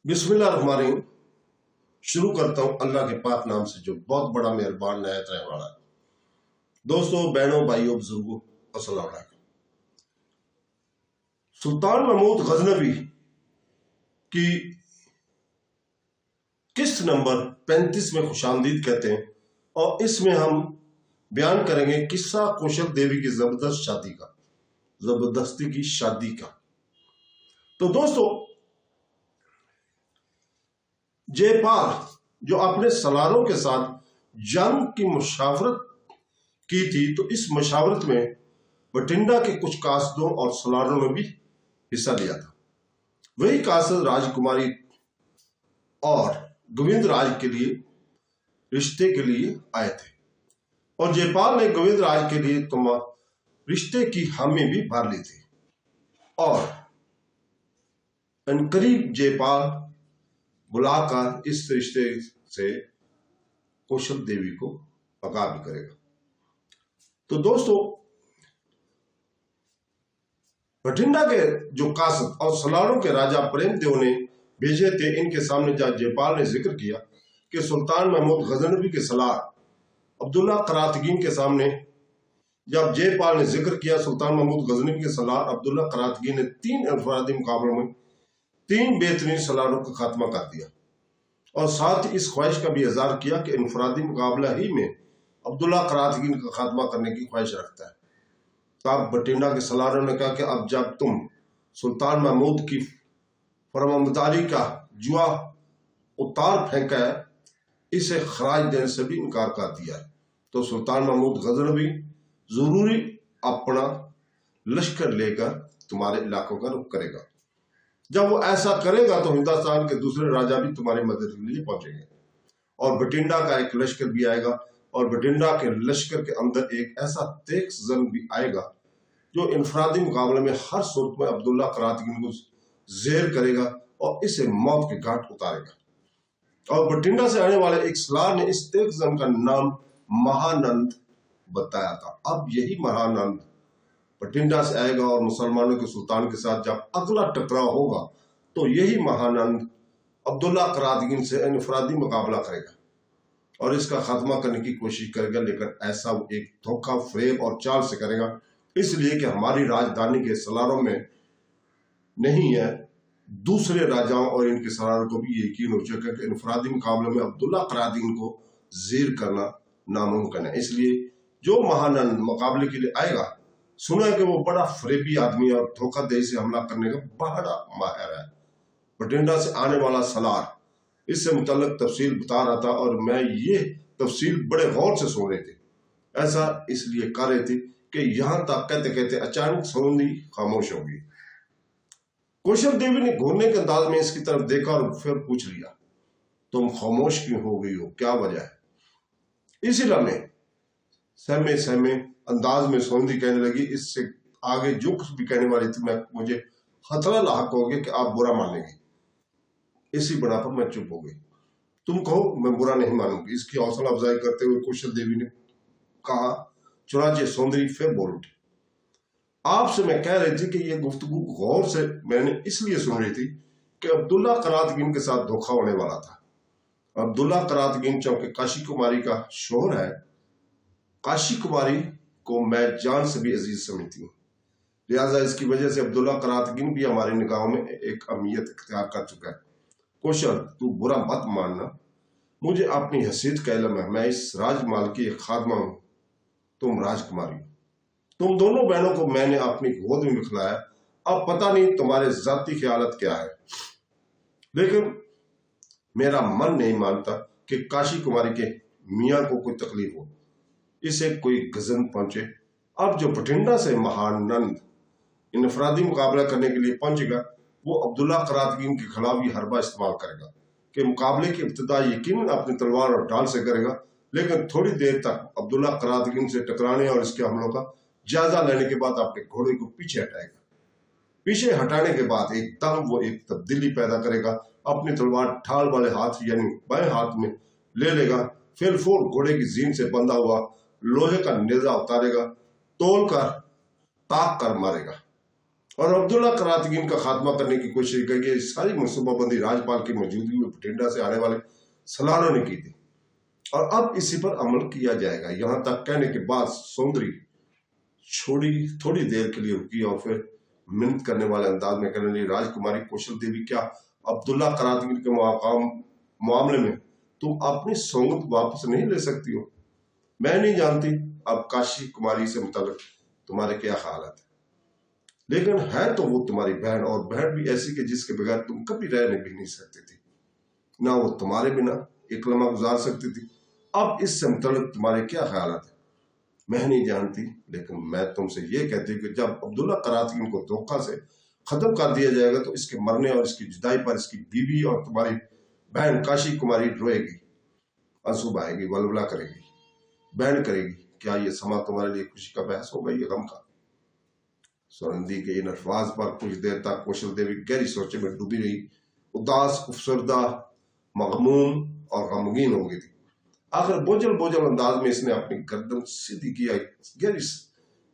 बिस्मिल्लाहिर्रहमानिर्रहीम। शुरू करता हूँ अल्लाह के पाक नाम से जो बहुत बड़ा मेहरबान नहायत रहने वाला है। दोस्तों, बहनों, भाइयों, बुजुर्गों, अस्सलाम वालेकुम। सुल्तान महमूद गजनवी की किस्त नंबर 35 में खुशामदीद कहते हैं और इसमें हम बयान करेंगे किस्सा कौशल देवी की जबरदस्ती की शादी का। तो दोस्तों, जयपाल जो अपने सलारों के साथ जंग की मुशावरत की थी, तो इस मुशावरत में बठिंडा के कुछ कासदों और सलारों ने भी हिस्सा लिया था। वही कासद राजकुमारी और गोविंद राज के लिए रिश्ते के लिए आए थे और जयपाल ने गोविंद राज के लिए रिश्ते की हामी भी भर ली थी और अनकरीब जयपाल बुलाकर इस रिश्ते से कौशल देवी को आगाह भी करेगा। तो दोस्तों, बठिंडा के जो कासद और सलारों के राजा प्रेमदेव ने भेजे थे, इनके सामने जब जयपाल ने जिक्र किया कि सुल्तान महमूद गजनवी के सलार अब्दुल्ला करातगीन के सामने जब जयपाल ने जिक्र किया, सुल्तान महमूद गजनवी के सलार अब्दुल्ला करातगीन ने 3 अफरादी मुकाबलों में 3 बेहतरीन सलारों का खात्मा कर दिया और साथ ही इस ख्वाहिश का भी इजहार किया कि इनफरादी मुकाबला ही में अब्दुल्ला करातगीन का खात्मा करने की ख्वाहिश रखता है। तब बठिंडा के सलारों ने कहा कि अब जब तुम सुल्तान महमूद की फरमाबरदारी का जुआ उतार फेंका है, इसे खराज देने से भी इनकार कर दिया है, तो सुल्तान महमूद गजनवी जरूरी अपना लश्कर लेकर तुम्हारे इलाकों का रुख करेगा। जब वो ऐसा करेगा तो हिंदुस्तान के दूसरे राजा भी तुम्हारी मदद के लिए पहुंचेंगे और बठिंडा का एक लश्कर भी आएगा और बठिंडा के लश्कर के अंदर एक ऐसा तेज जन भी आएगा जो इनफरादी मुकाबले में हर सूरत में अब्दुल्ला करातगीन को जेर करेगा और इसे मौत के घाट उतारेगा। और बठिंडा से आने वाले एक सलार ने इस तेज जन का नाम महानंद बताया था। अब यही महानंद बठिंडा से आएगा और मुसलमानों के सुल्तान के साथ जब अगला टकराव होगा तो यही महानंद अब्दुल्ला करातगीन से इनफरादी मुकाबला करेगा और इसका खात्मा करने की कोशिश करेगा, लेकिन ऐसा वो एक धोखा, फ्रेब और चाल से करेगा, इसलिए कि हमारी राजधानी के सलारों में नहीं है, दूसरे राजाओं और इनके सलारों को भी यकीन हो चुका है कि इनफरादी मुकाबले में अब्दुल्ला करातगीन को जीर करना नामुमकिन है। इसलिए जो महानंद मुकाबले के लिए आएगा, सुना है कि वो बड़ा फरेबी आदमी और धोखाधड़ी से हमला करने का बड़ा माहिर है। बठिंडा से आने वाला सलार इससे मुतल्लिक तफसील बता रहा था और मैं ये तफसील बड़े गौर से सुन रहे थे। ऐसा इसलिए कर रहे थे कि यहां तक कहते कहते अचानक सौंधी खामोश हो गई। कौशल देवी ने घूरने के अंदाज में इसकी तरफ देखा और फिर पूछ लिया, तुम खामोश क्यों हो गई हो, क्या वजह है? इसी लम्हे सहमे सहमे अंदाज में सौंधी कहने लगी, इससे आगे जो कुछ भी कहने वाली थी मुझे खतरा लाक हो गया कि आप बुरा मानेंगे। इसी बना पर मैं चुप हो गई। तुम कहो, मैं बुरा नहीं मानूंगी। इसकी हौसला अफजाई करते हुए कौशल देवी ने कहा। चुनाचे सौंदर्य फिर बोल उठी, आपसे मैं कह रही थी कि यह गुफ्तगू गौर से मैंने इसलिए सुन रही थी कि अब्दुल्ला करातगीन के साथ धोखा होने वाला था। अब्दुल्ला करातगीन चूंकि काशी कुमारी का शोहर है, काशी कुमारी को मैं जान से भी अजीज समझती हूँ, लिहाजा इसकी वजह से अब्दुल्ला करातगीन भी हमारी निगाहों में एक अहमियत इख्तियार कर चुका है। कौशल, तू बुरा मत मानना, मुझे अपनी हैसियत का इल्म है, मैं इस राजमाल की एक खादमा हूं, तुम राजकुमारी। तुम दोनों बहनों को मैंने अपनी गोद में बिखलाया। अब पता नहीं तुम्हारे जाती ख्यालत क्या है, लेकिन मेरा मन नहीं मानता कि काशी कुमारी के मियाँ को कोई तकलीफ हो, इसे कोई गजन पहुंचे। अब जो बठिंडा से महानंद इनफरादी मुकाबला करने के लिए पहुंचेगा, वो अब्दुल्ला करातगीन के खिलाफ ही हरबा इस्तेमाल करेगा कि मुकाबले की इब्तिदा यकीनन अपनी तलवार और ढाल से करेगा, लेकिन थोड़ी देर तक अब्दुल्ला करातगीन से टकराने और इसके हमलों का जायजा लेने के बाद अपने घोड़े को पीछे हटाएगा। पीछे हटाने के बाद एकदम वो एक तब्दीली पैदा करेगा, अपनी तलवार ढाल वाले हाथ यानी बाएं हाथ में ले लेगा, फिर फूल घोड़े की जीन से बंधा हुआ लोहे का नेजा उतारेगा, तोल कर ताक कर मारेगा और अब्दुल्ला करातगीन का खात्मा करने की कोशिश की। ये सारी मनसूबाबंदी राजपाल की मौजूदगी में बठिंडा से आने वाले सलारों ने की थी और अब इसी पर अमल किया जाएगा। यहां तक कहने के बाद सौंदरी छोड़ी थोड़ी देर के लिए रुकी और फिर मिन्नत करने वाले अंदाज में कहने लगी, राजकुमारी कौशल देवी, क्या अब्दुल्ला करातगीन के मामले में तुम अपनी सौगंध वापस नहीं ले सकती हो? मैं नहीं जानती अब काशी कुमारी से मुताल्लिक तुम्हारे क्या ख्याल है, लेकिन है तो वो तुम्हारी बहन, और बहन भी ऐसी कि जिसके बगैर तुम कभी रहने भी नहीं सकती थी, ना वो तुम्हारे बिना एक लम्हा गुजार सकती थी। अब इससे मुताल्लिक तुम्हारे क्या ख्याल है? मैं नहीं जानती, लेकिन मैं तुमसे ये कहती हूँ कि जब अब्दुल्ला करातगीन को धोखा से खत्म कर दिया जाएगा तो इसके मरने और इसकी जुदाई पर इसकी बीवी और तुम्हारी बहन काशी कुमारी रोएगी, आंसू बहाएगी, वलवला करेगी, बहन करेगी। क्या ये समा तुम्हारे लिए खुशी का बहस होगा या गम का? सोनंदी के इन अल्फाज पर कुछ देर तक कौशल देवी गहरी सोचे में डूबी रही, उदास, अफसरदा, मगमूम और गमगीन हो गई थी। आखिर बोझल बोझल अंदाज में इसने अपनी गर्दन सीधी किया, गहरी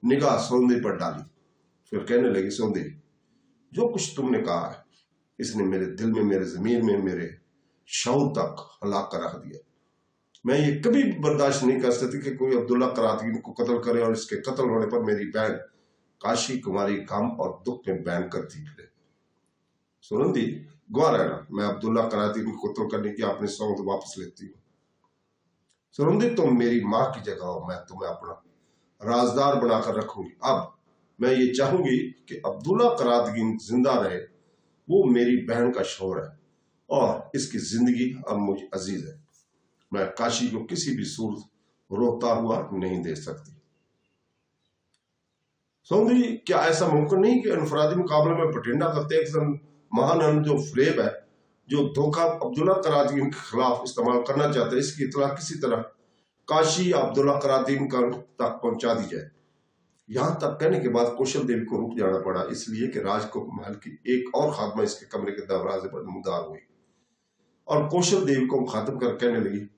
निगाह सौंदर्य पर डाली, फिर कहने लगी, सौंदर्य, जो कुछ तुमने कहा है इसने मेरे दिल में, मेरे जमीर में, मेरे शऊर तक हला कर रख दिया। मैं ये कभी बर्दाश्त नहीं कर सकती कि कोई अब्दुल्ला करातगीन को कत्ल करे और इसके कत्ल होने पर मेरी बहन काशी कुमारी गम और दुख में बयान करती फिरे। सुनंदी, गवा रहना, मैं अब्दुल्ला करातगीन को कत्ल करने की अपनी सौगंध वापस लेती हूँ। सुनंदी, तुम मेरी माँ की जगह हो, मैं तुम्हें अपना राजदार बनाकर रखूंगी। अब मैं ये चाहूंगी कि अब्दुल्ला करातगीन जिंदा रहे, वो मेरी बहन का शौहर है और इसकी जिंदगी अब मुझे अजीज है। मैं काशी को किसी भी सूरत रोता हुआ नहीं दे सकती। सौंदर्य, क्या ऐसा मुमकिन नहीं कि अनफरादी मुकाबले में बठिंडा का तेज महानंद जो फ्रेब है, जो धोखा अब्दुल्ला करातगीन के खिलाफ इस्तेमाल करना चाहते हैं, इसकी इतला किसी तरह काशी या अब्दुल्ला करातगीन तक पहुंचा दी जाए? यहां तक कहने के बाद कौशल देवी को रुक जाना पड़ा, इसलिए कि राजकुमार की एक और खादमा इसके कमरे के दरवाजे पर नमदार हुई और कौशल देवी को मुखातिब कर कहने लगी,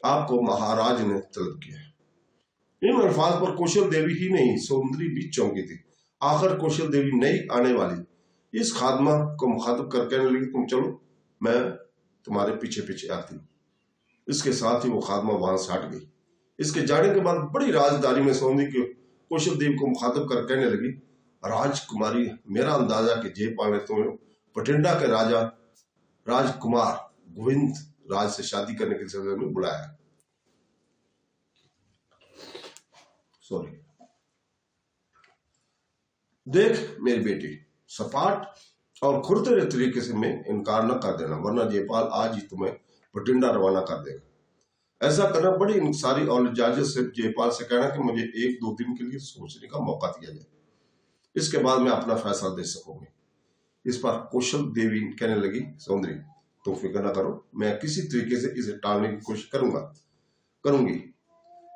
आपको महाराज ने तलब किया है। इन अल्फाज पर कौशल देवी ही नहीं, सौंदर्य भी चौंकी थी। आखिर कौशल देवी नई आने वाली इस खादमा को मुखातिब कर कहने लगी, तुम चलो, मैं तुम्हारे पीछे पीछे आती हूँ। इसके साथ ही वो खादमा वहां से हट गई। इसके जाने के बाद बड़ी राजदारी में सौंदर्य कौशल देवी को मुखातिब कर कहने लगी, राजकुमारी, मेरा अंदाजा कि जयपाल ने तुम्हें बठिंडा के राजा राजकुमार गोविंद राज से शादी करने के सिलसिले में बुलाया है। सॉरी, देख मेरी बेटी, सपाट और खुरदरे तरीके से मैं इनकार न कर देना, वरना जयपाल आज ही तुम्हें बठिंडा रवाना कर देगा। ऐसा करना बड़ी इंसारी और इजाजत से जयपाल से कहना कि मुझे 1-2 दिन के लिए सोचने का मौका दिया जाए, इसके बाद मैं अपना फैसला दे सकूंगी। इस पर कौशल देवी कहने लगी, सौंदर्य, तुम फिक्र न करो, मैं किसी तरीके से इसे टालने की कोशिश करूंगी।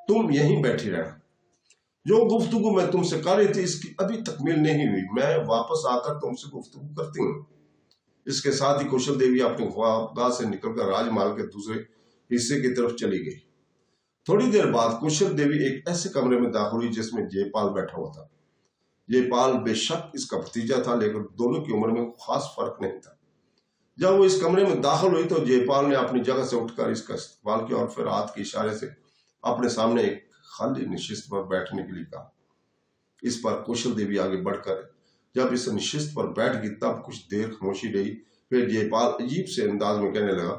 तुम यहीं बैठी रहना। जो गुफ्तगू मैं तुमसे कर रही थी इसकी अभी तकमील नहीं हुई, मैं वापस आकर तुमसे गुफ्तगू करती हूँ। इसके साथ ही कौशल देवी अपनी ख्वाबगाह से निकलकर राजमहल के दूसरे हिस्से की तरफ चली गई। थोड़ी देर बाद कौशल देवी एक ऐसे कमरे में दाखिल हुई जिसमें जयपाल बैठा हुआ था। जयपाल बेशक इसका भतीजा था, लेकिन दोनों की उम्र में खास फर्क नहीं था। जब वो इस कमरे में दाखिल हुई तो जयपाल ने अपनी जगह से उठकर इसका इस्तकबाल किया और फिर हाथ के इशारे से अपने सामने एक खाली निशिस्त पर बैठने के लिए कहा। इस पर कौशल देवी आगे बढ़कर जब इस निशिस्त पर बैठ गई तब कुछ देर खामोशी रही। फिर जयपाल अजीब से अंदाज में कहने लगा,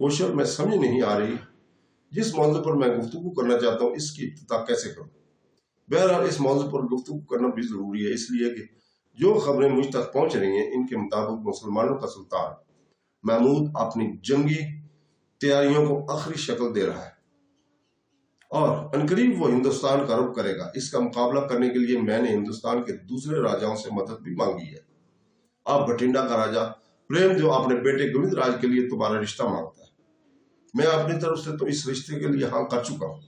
कौशल, मैं समझ नहीं आ रही, जिस मौजू पर मैं गुफ्तगू करना चाहता हूँ इसकी इब्तिदा कैसे करूँ? बहरहाल इस मौजू पर गुफ्तगू करना भी जरूरी है, इसलिए कि जो खबरें मुझ तक पहुंच रही हैं इनके मुताबिक मुसलमानों का सुल्तान महमूद अपनी जंगी तैयारियों को आखिरी शक्ल दे रहा है और अनकरीब वो हिंदुस्तान का रुख करेगा। इसका मुकाबला करने के लिए मैंने हिंदुस्तान के दूसरे राजाओं से मदद भी मांगी है। अब बठिंडा का राजा प्रेमदेव अपने बेटे गोविंद राज के लिए तुम्हारा रिश्ता मांगता है। मैं अपनी तरफ से तो इस रिश्ते के लिए हाँ कर चुका हूँ,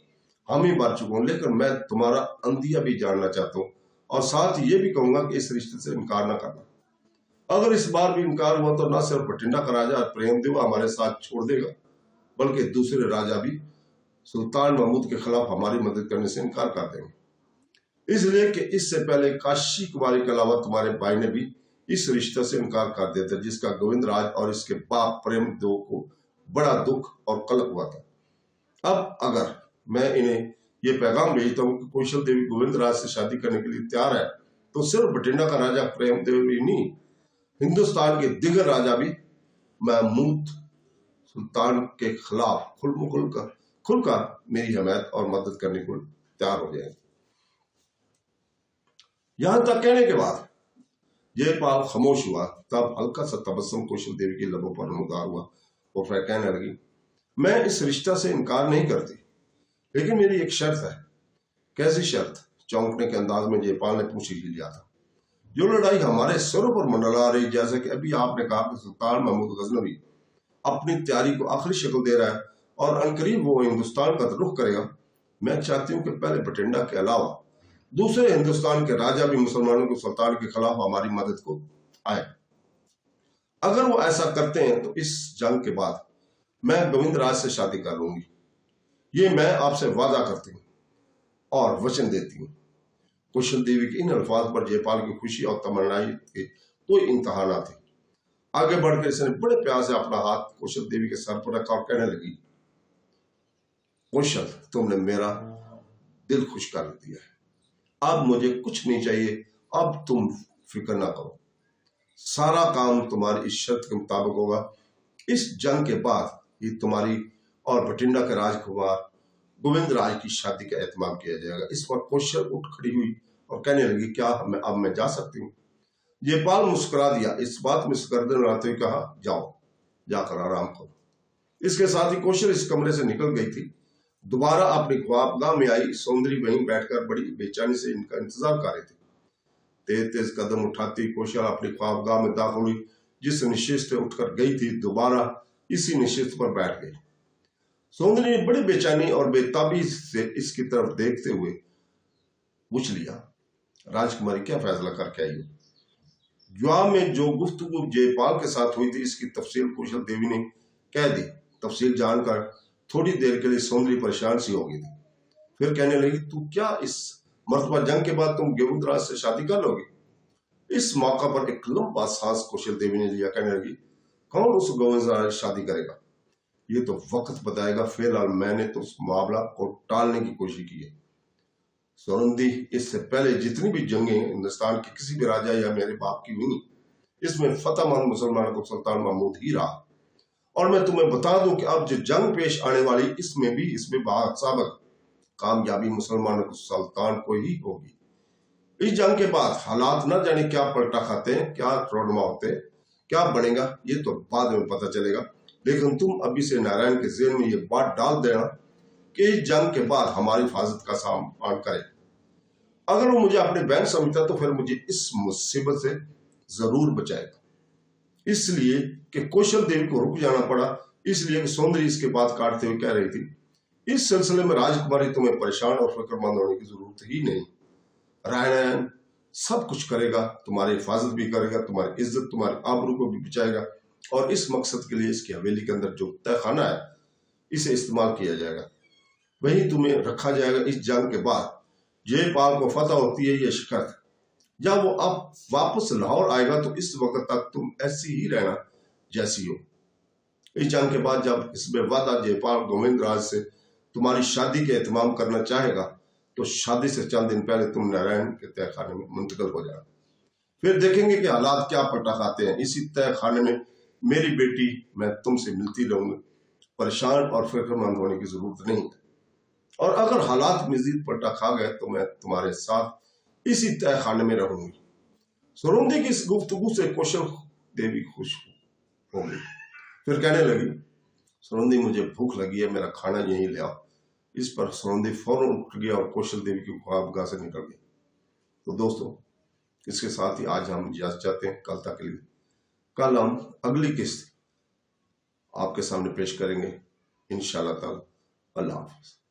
हम ही भर चुका हूँ, लेकिन मैं तुम्हारा अंदिया भी जानना चाहता हूँ और साथ ये भी कहूंगा कि इस रिश्ते से इनकार न करना। अगर इस बार भी इनकार हुआ तो न सिर्फ बठिंडा का राजा प्रेमदेव हमारे साथ छोड़ देगा, बल्कि दूसरे राजा भी सुल्तान महमूद के खिलाफ हमारी मदद करने से इनकार कर देंगे। इसलिए कि इससे पहले काशी कुमारी के अलावा तुम्हारे भाई ने भी इस रिश्ते से इनकार कर दिया था, जिसका गोविंद राज और इसके बाप प्रेमदेव को बड़ा दुख और कलक हुआ था। अब अगर मैं इन्हें ये पैगाम भेजता हूँ कि कौशल देवी गोविंद राज से शादी करने के लिए तैयार है, तो सिर्फ बठिंडा का राजा प्रेमदेव ही नहीं, हिंदुस्तान के दिगर राजा भी महमूद सुल्तान के खिलाफ खुलकर मेरी हमायत और मदद करने को तैयार हो जाएंगे। यहां तक कहने के बाद जयपाल खामोश हुआ। तब हल्का सा तबस्सुम कौशल देवी के लबों पर नमूदार हुआ और फिर कहने लगी, मैं इस रिश्ता से इनकार नहीं करती, लेकिन मेरी एक शर्त है। कैसी शर्त? चौंकने के अंदाज में जयपाल ने पूछ ही लिया था। जो लड़ाई हमारे सरों पर मंडला रही, जैसे कि अभी आपने कहा कि सुल्तान महमूद गजनवी अपनी तैयारी को आखिरी शक्ल दे रहा है और अनकरीब वो हिंदुस्तान का रुख करेगा, मैं चाहती हूँ कि पहले बठिंडा के अलावा दूसरे हिंदुस्तान के राजा भी मुसलमानों के सुल्तान के खिलाफ हमारी मदद को आए। अगर वो ऐसा करते हैं तो इस जंग के बाद मैं गोविंद राज से शादी कर लूंगी। ये मैं आपसे वादा करती हूँ और वचन देती हूँ। कौशल देवी के इन अल्फाज पर जयपाल की खुशी और तमन्नाई के कोई इंतहा न थी। आगे बढ़कर इसने बड़े प्यार से अपना हाथ कौशल देवी के सर पर रखा और कहने लगी, कौशल, तुमने मेरा दिल खुश कर दिया है। अब मुझे कुछ नहीं चाहिए। अब तुम फिक्र ना करो, सारा काम तुम्हारी इस शर्त के मुताबिक होगा। इस जंग के बाद ही तुम्हारी और बठिंडा के राजकुमार गोविंद राज की शादी का एहतमाम किया जाएगा। इस पर कौशल उठ खड़ी हुई और कहने लगी, क्या अब मैं जा सकती हूँ? जयपाल मुस्कुरा दिया। इस बात में गर्दन उड़ाते हुए कहा, जाओ, जाकर आराम करो। इसके साथ ही कौशल इस कमरे से निकल गई थी। दोबारा अपनी ख्वाबगाह में आई सौंदर्य वहीं बैठकर बड़ी बेचैनी से इनका इंतजार कर रही थी। तेज तेज कदम उठाती कौशल अपनी ख्वाबगाह में दाखिल हुई। जिस निश्चित से उठकर गई थी, दोबारा इसी निश्चित पर बैठ गई। सौंदर्य ने बड़ी बेचैनी और बेताबी से इसकी तरफ देखते हुए पूछ लिया, राजकुमारी, क्या फैसला करके आई हो? जवाब में जो गुफ्तगू जयपाल के साथ हुई थी, इसकी तफसील कौशल देवी ने कह दी। तफसील जानकर थोड़ी देर के लिए सौंदर्य परेशान सी हो गई थी। फिर कहने लगी, तू क्या इस मर्तबा जंग के बाद तुम गोविंद राज से शादी कर लोगे? इस मौका पर एक लंबा सांस कौशल देवी ने लिया। कहने लगी, कौन उस गोविंद राज से शादी करेगा ये तो वक्त बताएगा। फिलहाल मैंने तो उस मामला को टालने की कोशिश की है। सोरंदी, इससे पहले जितनी भी जंगें हिंदुस्तान के किसी भी राजा या मेरे बाप की हुई, इसमें फतेहमंद मुसलमानों को सुल्तान महमूद ही रहा। और मैं तुम्हें बता दूं कि अब जो जंग पेश आने वाली, इसमें बासाबक कामयाबी मुसलमानों को सुल्तान को ही होगी। इस जंग के बाद हालात न जाने क्या पलटा खाते हैं, क्या रोडमा होते हैं, क्या बनेगा, ये तो बाद में पता चलेगा। लेकिन तुम अभी से नारायण के जेल में ये बात डाल देना कि इस जंग के बाद हमारी हिफाजत का सामान करे। अगर वो मुझे अपनी बहन समझता तो फिर मुझे इस मुसीबत से जरूर बचाएगा। इसलिए कि कौशल देवी को रुक जाना पड़ा, इसलिए कि सौंदर्य इसके बाद काटते हुए कह रही थी, इस सिलसिले में राजकुमारी तुम्हें परेशान और फिक्रमंद होने की जरूरत ही नहीं। रायनायण सब कुछ करेगा, तुम्हारी हिफाजत भी करेगा, तुम्हारी इज्जत, तुम्हारी आबरू को भी बचाएगा। और इस मकसद के लिए इसकी हवेली के अंदर जो तहखाना है, इसे इस्तेमाल किया जाएगा। वहीं तुम्हें रखा जाएगा। इस जंग के बाद जयपाल को फतह होती है, यह शिकस्त। जब वो अब वापस लाहौर आएगा तो इस वक्त तक तुम ऐसी ही रहना जैसी हो। इस जंग के बाद जब इसमें वादा जयपाल गोविंद राज से तुम्हारी शादी के एहतमाम करना चाहेगा, तो शादी से चंद दिन पहले तुम नारायण के तहखाने में मुंतकिल हो जाना। फिर देखेंगे कि हालात क्या पलटा खाते हैं। इसी तहखाने में मेरी बेटी मैं तुमसे मिलती रहूंगी। परेशान और फिक्रमंद होने की जरूरत नहीं है। और अगर हालात मजीद पलटा खा गए तो मैं तुम्हारे साथ इसी तहखाने में रहूंगी। सोरंदी की इस गुफ्तगू से कौशल देवी खुश हो गई। फिर कहने लगी, सोरंदी, मुझे भूख लगी है, मेरा खाना यहीं ले आओ। इस पर सोरंदी फौरन उठ गया और कौशल देवी की ख्वाबगाह से निकल गई। तो दोस्तों, इसके साथ ही आज हम इजाजत चाहते हैं कल तक के लिए। कल हम अगली किस्त आपके सामने पेश करेंगे इंशाअल्लाह ताला। अल्लाह हाफ़िज़।